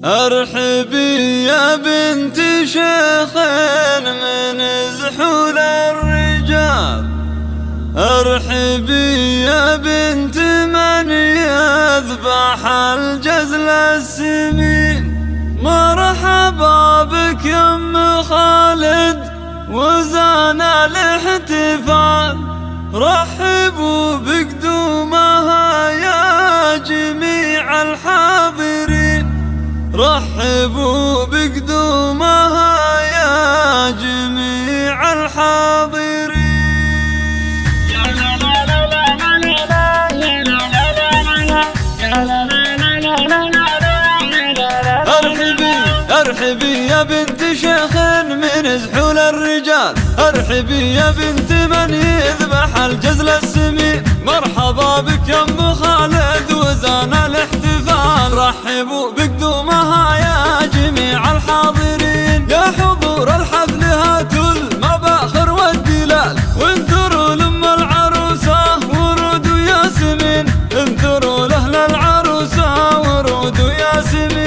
ارحبي يا بنت شيخ من زحول الرجال، ارحبي يا بنت من يذبح الجزل السمين. مرحبا بك يا ام خالد وزان الاحتفال، رحبوا بقدومها يا جميع الحاضرين، رحبوا بقدومها يا جميع الحاضرين. ارحبي يا بنت شيخ من زحول الرجال، ارحبي يا بنت من يذبح الجزل السمين. مرحبا بك يا ام خالد وزان الاحتفال، رحبوا بقدومها يا جميع الحاضرين. يا حضور الحفل هاتوا المباخر والدلال، وانثروا لام العروسه ورود وياسمين، انثروا لاهل العروسه ورود وياسمين.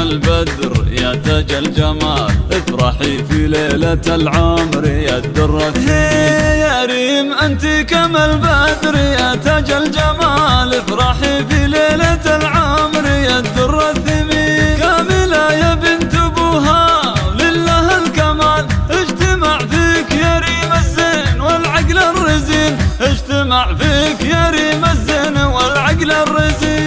البدر يا تاج الجمال، افرحي في ليلة العمر يا الدر الثمين. يا ريم انت كما البدر يا تاج الجمال، افرحي في ليلة العمر يا الدر الثمين. كاملة يا بنت ابوها لله الكمال، اجتمع فيك يا ريم الزين والعقل الرزين، اجتمع فيك يا ريم الزين والعقل الرزين.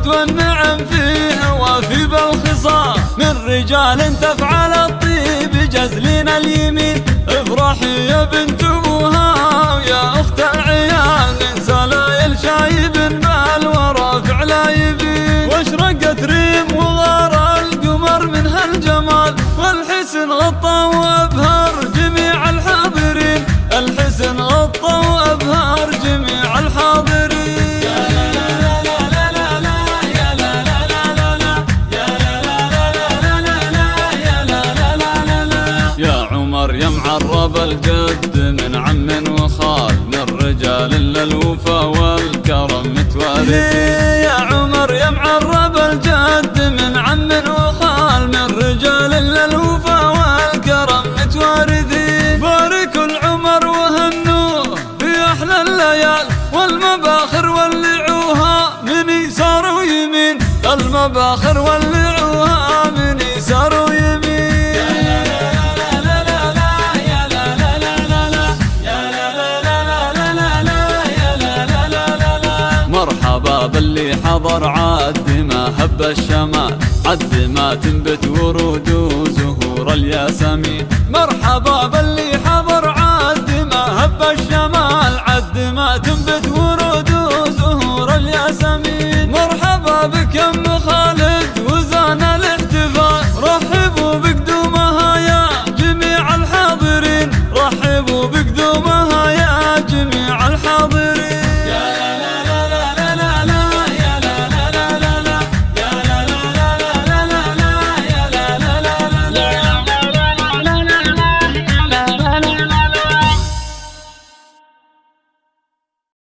والنعم فيه وفي بالخصام، من رجال تفعل الطيب جزلين اليمين. افرحي يا بنت ابوها ويا اخت العيال، ننسى لايل شايب بالورى فعل يبين. واشرقت ريم وغار القمر من هالجمال، والحسن غطى وابهر جميع الحاضرين، الحسن غطى وابهر جميع الحاضرين. يا معرب الجد من عم وخال، من رجال للوفا والكرم متوارثين. يا عمر يا معرب الجد من عم وخال، من رجال للوفا والكرم متوارثين. باركوا العمر وهنوه في احلى الليال، والمباخر ولعوها من يسار ويمين، المباخر ولعوها من يسار ويمين. مرحبا باللي حضر عد ما هب الشمال، عد ما تنبت ورود وزهور الياسمين. مرحبا باللي حضر عد ما هب الشمال، عد ما تنبت ورود وزهور الياسمين. مرحبا بك يا ام خالد